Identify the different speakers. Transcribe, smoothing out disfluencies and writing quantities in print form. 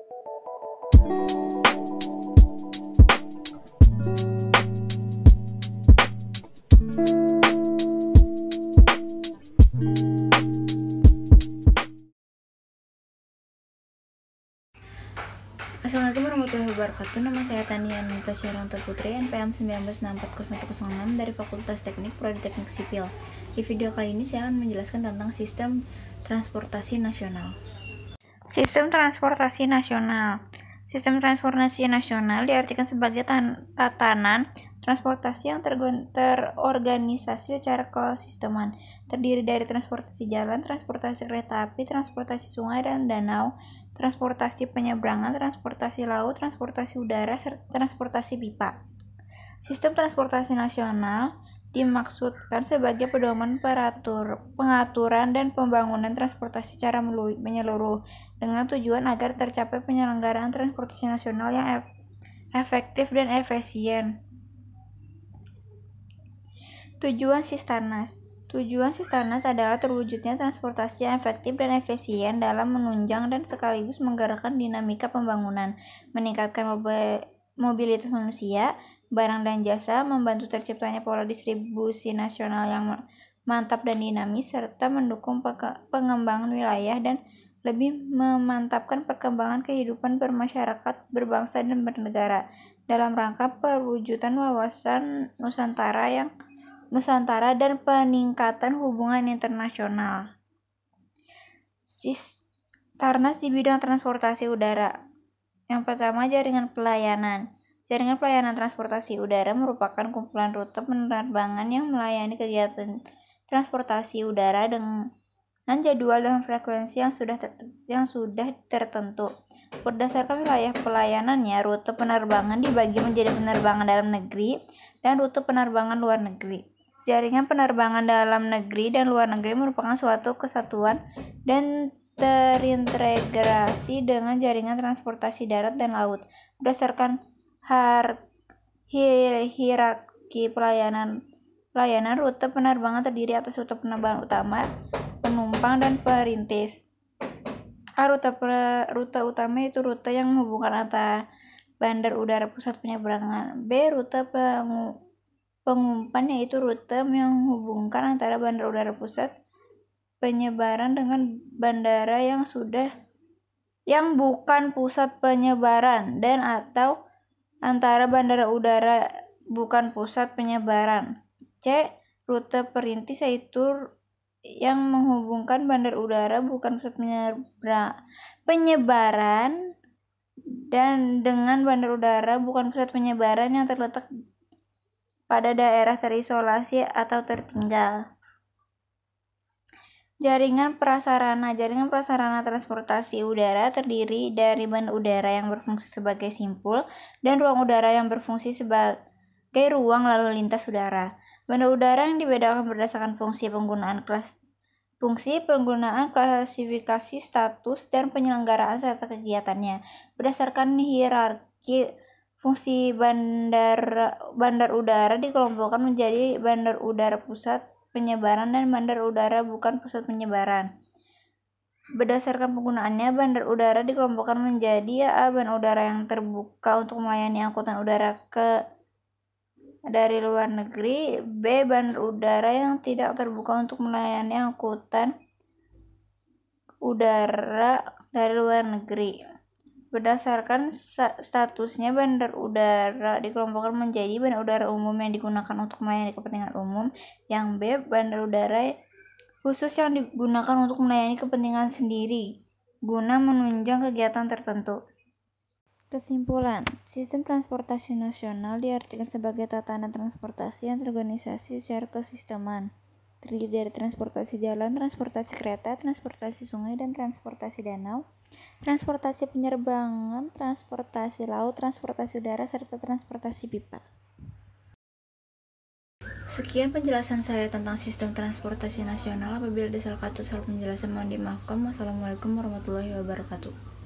Speaker 1: Assalamualaikum warahmatullahi wabarakatuh. Nama saya Tania Natasha Ranto Putri, NPM 19640106 dari Fakultas Teknik Prodi Teknik Sipil. Di video kali ini saya akan menjelaskan tentang sistem transportasi nasional. Sistem transportasi nasional. Sistem transportasi nasional diartikan sebagai tatanan transportasi yang terorganisasi secara kosisteman, terdiri dari transportasi jalan, transportasi kereta api, transportasi sungai dan danau, transportasi penyeberangan, transportasi laut, transportasi udara, serta transportasi pipa. Sistem transportasi nasional dimaksudkan sebagai pedoman pengaturan dan pembangunan transportasi secara menyeluruh dengan tujuan agar tercapai penyelenggaraan transportasi nasional yang efektif dan efisien. Tujuan Sistarnas. Tujuan Sistarnas adalah terwujudnya transportasi yang efektif dan efisien dalam menunjang dan sekaligus menggerakkan dinamika pembangunan, meningkatkan mobilitas manusia, barang dan jasa, membantu terciptanya pola distribusi nasional yang mantap dan dinamis, serta mendukung pengembangan wilayah dan lebih memantapkan perkembangan kehidupan bermasyarakat, berbangsa dan bernegara dalam rangka perwujudan wawasan Nusantara dan peningkatan hubungan internasional. Sistarnas di bidang transportasi udara. Yang pertama, jaringan pelayanan. Jaringan pelayanan transportasi udara merupakan kumpulan rute penerbangan yang melayani kegiatan transportasi udara dengan jadwal dan frekuensi yang sudah tertentu. Berdasarkan wilayah pelayanannya, rute penerbangan dibagi menjadi penerbangan dalam negeri dan rute penerbangan luar negeri. Jaringan penerbangan dalam negeri dan luar negeri merupakan suatu kesatuan dan terintegrasi dengan jaringan transportasi darat dan laut. Berdasarkan hierarki pelayanan, rute penerbangan terdiri atas rute penerbangan utama, penumpang, dan perintis. Rute utama itu rute yang menghubungkan antara bandar udara pusat penyeberangan. B. Rute pengumpan, yaitu rute yang menghubungkan antara bandar udara pusat penyebaran dengan bandara yang bukan pusat penyebaran, dan atau antara bandara udara bukan pusat penyebaran. C. Rute perintis, yaitu yang menghubungkan bandar udara bukan pusat penyebaran dan dengan bandar udara bukan pusat penyebaran yang terletak pada daerah terisolasi atau tertinggal. Jaringan prasarana. Jaringan prasarana transportasi udara terdiri dari bandar udara yang berfungsi sebagai simpul dan ruang udara yang berfungsi sebagai ruang lalu lintas udara. Bandar udara yang dibedakan berdasarkan fungsi penggunaan, klasifikasi, status, dan penyelenggaraan serta kegiatannya. Berdasarkan hierarki fungsi bandar udara dikelompokkan menjadi bandar udara pusat penyebaran dan bandar udara bukan pusat penyebaran. Berdasarkan penggunaannya, bandar udara dikelompokkan menjadi A. Bandar udara yang terbuka untuk melayani angkutan udara dari luar negeri. B. Bandar udara yang tidak terbuka untuk melayani angkutan udara dari luar negeri. Berdasarkan statusnya, bandar udara dikelompokkan menjadi bandar udara umum yang digunakan untuk melayani kepentingan umum. Yang B. Bandar udara khusus yang digunakan untuk melayani kepentingan sendiri guna menunjang kegiatan tertentu. Kesimpulan, sistem transportasi nasional diartikan sebagai tatanan transportasi yang terorganisasi secara kosisteman, terdiri dari transportasi jalan, transportasi kereta, transportasi sungai dan transportasi danau, transportasi penyeberangan, transportasi laut, transportasi udara, serta transportasi pipa. Sekian penjelasan saya tentang sistem transportasi nasional. Apabila ada salah kata soal penjelasan, mohon dimaafkan. Wassalamualaikum warahmatullahi wabarakatuh.